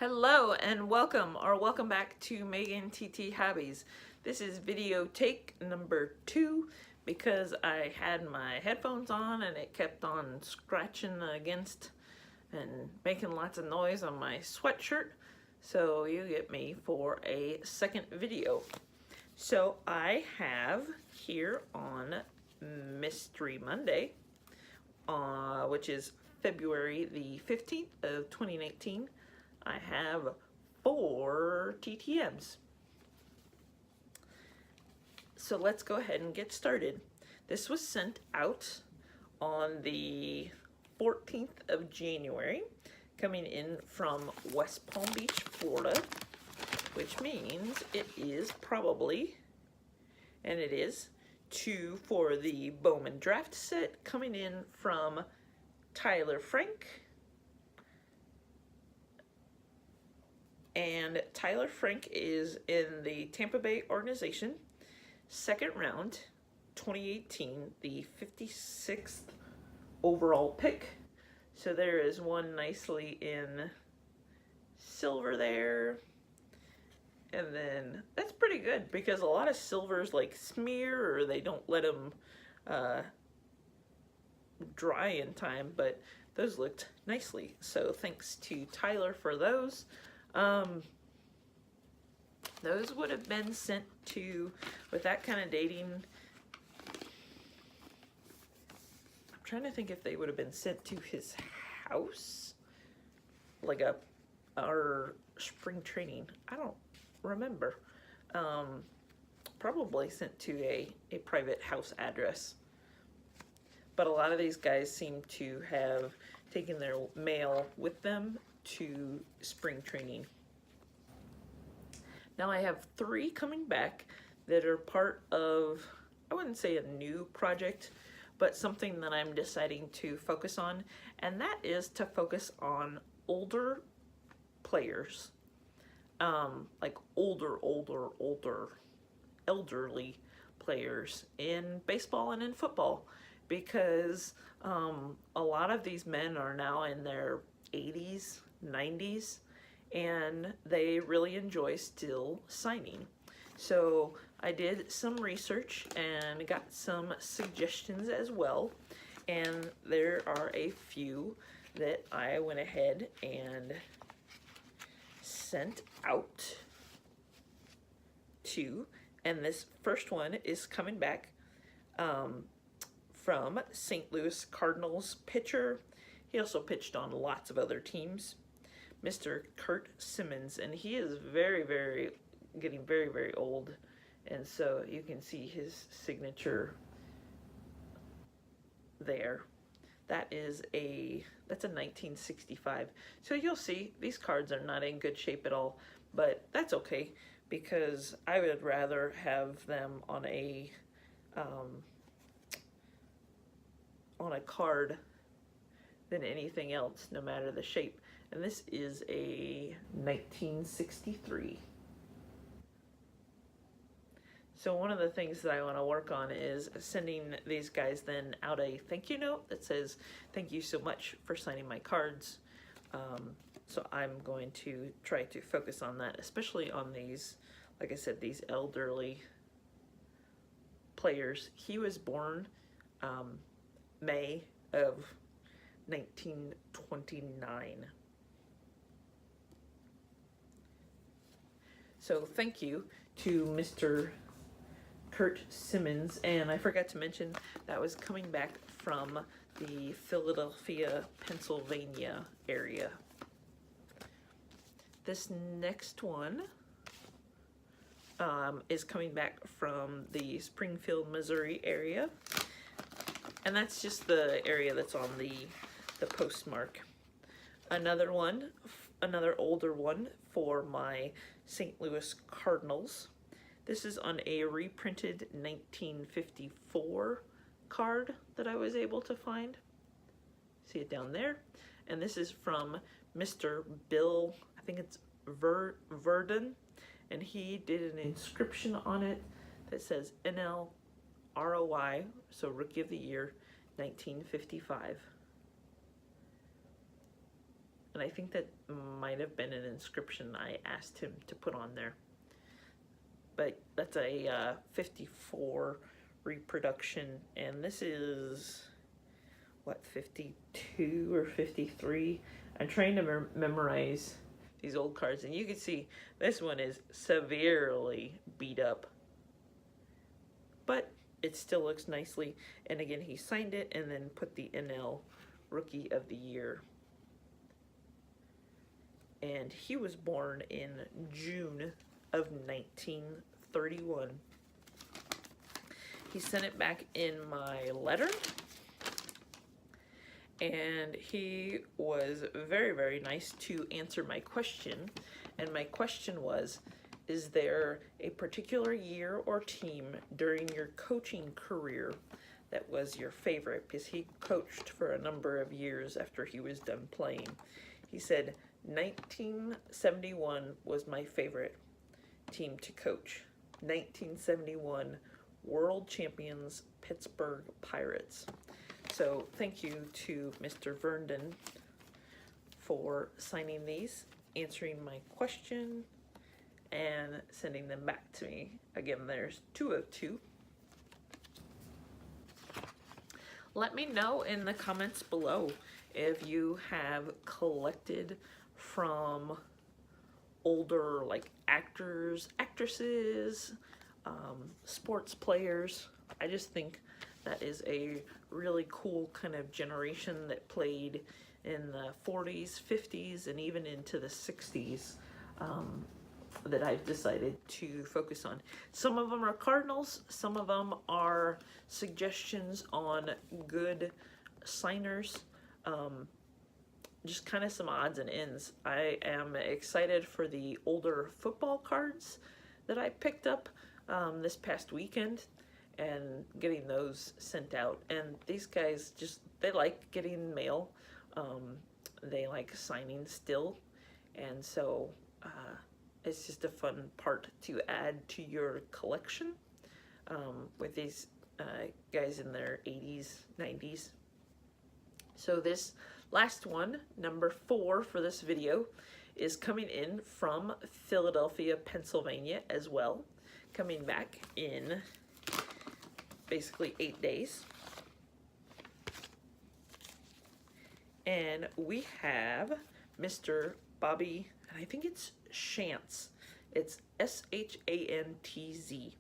Hello and welcome back to Megan TT Hobbies. This is video take number 2 because I had my headphones on and it kept on scratching against and making lots of noise on my sweatshirt. So you get me for a second video. So I have here on Mystery Monday, which is February the 15th of 2019, I have 4 TTMs. So let's go ahead and get started. This was sent out on the 14th of January, coming in from West Palm Beach, Florida, which means it is probably, and it is, 2 for the Bowman draft set, coming in from Tyler Frank. And Tyler Frank is in the Tampa Bay organization, second round, 2018, the 56th overall pick. So there is one nicely in silver there. And then that's pretty good because a lot of silvers like smear or they don't let them dry in time, but those looked nicely. So thanks to Tyler for those. Those would have been sent to, with that kind of dating, I'm trying to think if they would have been sent to his house, like our spring training. I don't remember. Probably sent to a private house address. But a lot of these guys seem to have taken their mail with them to spring training. Now I have 3 coming back that are part of, I wouldn't say a new project, but something that I'm deciding to focus on, and that is to focus on older players, like elderly players in baseball and in football, because a lot of these men are now in their 80s, 90s, and they really enjoy still signing. So I did some research and got some suggestions as well, and there are a few that I went ahead and sent out to, and this first one is coming back from St. Louis Cardinals pitcher. He also pitched on lots of other teams, Mr. Curt Simmons, and he is getting very old, and so you can see his signature there. That's a 1965. So you'll see these cards are not in good shape at all, but that's okay because I would rather have them on a card than anything else, no matter the shape. And this is a 1963. So one of the things that I want to work on is sending these guys then out a thank you note that says, thank you so much for signing my cards. So I'm going to try to focus on that, especially on these, like I said, these elderly players. He was born May of 1929. So thank you to Mr. Curt Simmons, and I forgot to mention that was coming back from the Philadelphia, Pennsylvania area. This next one is coming back from the Springfield, Missouri area. And that's just the area that's on the postmark. Another older one for my St. Louis Cardinals. This is on a reprinted 1954 card that I was able to find. See it down there? And this is from Mr. Bill, I think it's Verdun, and he did an inscription on it that says NL ROI, so Rookie of the Year, 1955. And I think that might have been an inscription I asked him to put on there. But that's a 54 reproduction, and this is, what, 52 or 53? I'm trying to memorize these old cards, and you can see this one is severely beat up, but it still looks nicely. And again, he signed it and then put the NL Rookie of the Year. And he was born in June of 1931. He sent it back in my letter, and he was very, very nice to answer my question. And my question was, is there a particular year or team during your coaching career that was your favorite? Because he coached for a number of years after he was done playing. He said 1971 was my favorite team to coach. 1971 World Champions Pittsburgh Pirates. So thank you to Mr. Verdun for signing these, answering my question, and sending them back to me. Again, there's 2 of 2. Let me know in the comments below if you have collected from older, like, actors, actresses, sports players. I just think that is a really cool kind of generation that played in the 40s, 50s, and even into the 60s, that I've decided to focus on. Some of them are Cardinals, some of them are suggestions on good signers, just kind of some odds and ends. I am excited for the older football cards that I picked up this past weekend, and getting those sent out. And these guys just, they like getting mail. They like signing still. And so it's just a fun part to add to your collection with these guys in their 80s, 90s. So this last one, number 4 for this video, is coming in from Philadelphia, Pennsylvania as well. Coming back in basically 8 days. And we have Mr. Bobby, and I think it's Shantz. It's S-H-A-N-T-Z.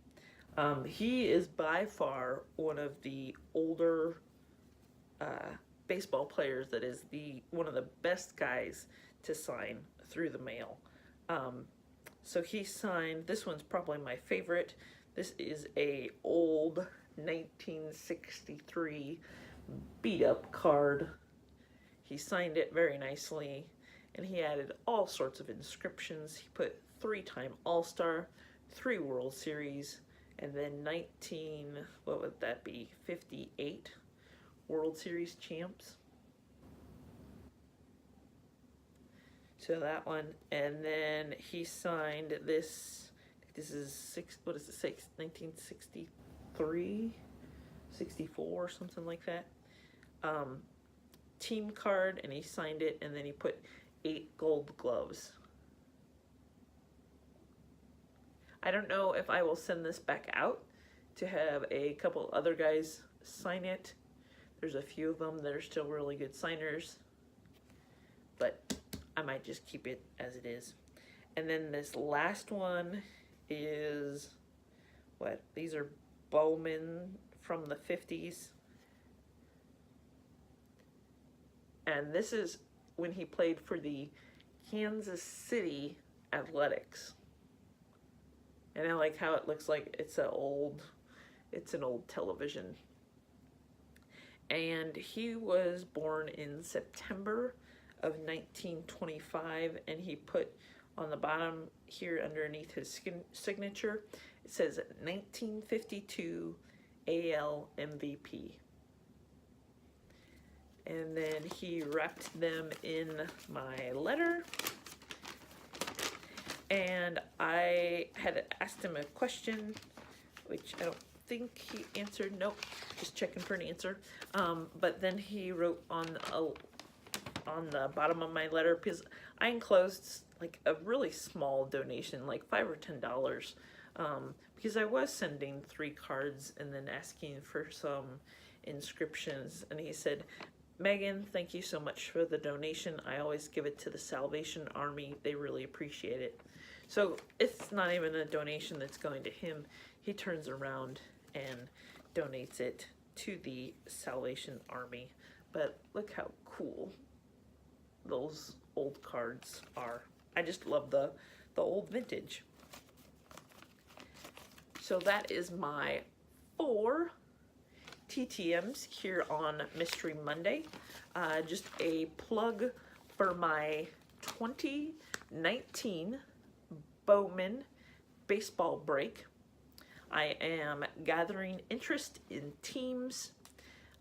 He is by far one of the older baseball players that is one of the best guys to sign through the mail. So he signed, this one's probably my favorite. This is a old 1963 beat up card. He signed it very nicely, and he added all sorts of inscriptions. He put 3-time All-Star, 3 World Series, and then 58 World Series champs. So that one, and then he signed this. This is 1963, 64, something like that. Team card, and he signed it, and then he put 8 gold gloves. I don't know if I will send this back out to have a couple other guys sign it. There's a few of them that are still really good signers, but I might just keep it as it is. And then this last one is, what? These are Bowman from the 50s. And this is when he played for the Kansas City Athletics. And I like how it looks like it's an old television. And he was born in September of 1925, and he put on the bottom here underneath his signature, it says 1952 AL MVP. And then he wrapped them in my letter, and I had asked him a question, which I don't think he answered. Nope, just checking for an answer. But then he wrote on on the bottom of my letter because I enclosed like a really small donation, like $5 or $10, because I was sending 3 cards and then asking for some inscriptions. And he said, Megan, thank you so much for the donation. I always give it to the Salvation Army. They really appreciate it. So it's not even a donation that's going to him. He turns around and donates it to the Salvation Army. But look how cool those old cards are. I just love the old vintage. So that is my 4 TTMs here on Mystery Monday. Just a plug for my 2019 Bowman baseball break. I am gathering interest in teams.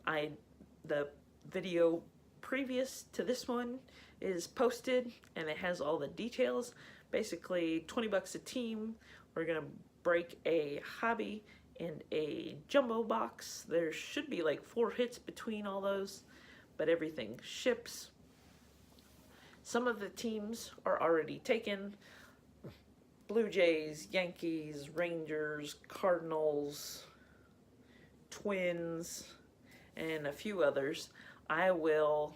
The video previous to this one is posted and it has all the details. Basically 20 bucks a team. We're gonna break a hobby and a jumbo box. There should be like 4 hits between all those, but everything ships. Some of the teams are already taken. Blue Jays, Yankees, Rangers, Cardinals, Twins, and a few others. I will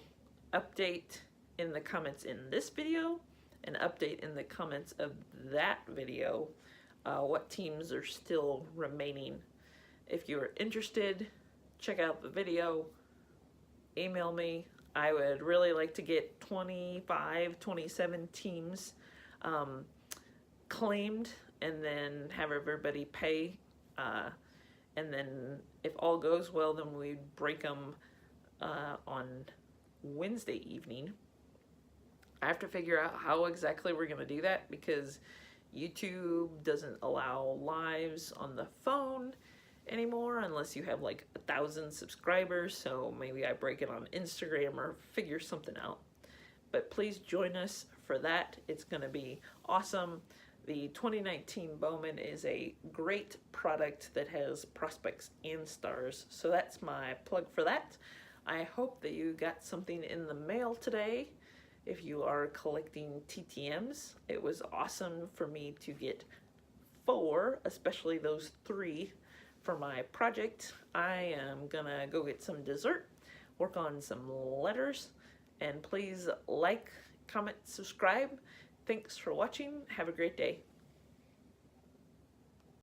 update in the comments in this video and update in the comments of that video what teams are still remaining. If you are interested, check out the video, email me. I would really like to get 25, 27 teams claimed and then have everybody pay. And then if all goes well, then we break them on Wednesday evening. I have to figure out how exactly we're going to do that because YouTube doesn't allow lives on the phone anymore unless you have like 1,000 subscribers. So maybe I break it on Instagram or figure something out. But please join us for that. It's going to be awesome. The 2019 Bowman is a great product that has prospects and stars. So that's my plug for that. I hope that you got something in the mail today. If you are collecting TTMs, it was awesome for me to get 4, especially those 3 for my project. I am gonna go get some dessert, work on some letters, and please like, comment, subscribe. Thanks for watching. Have a great day.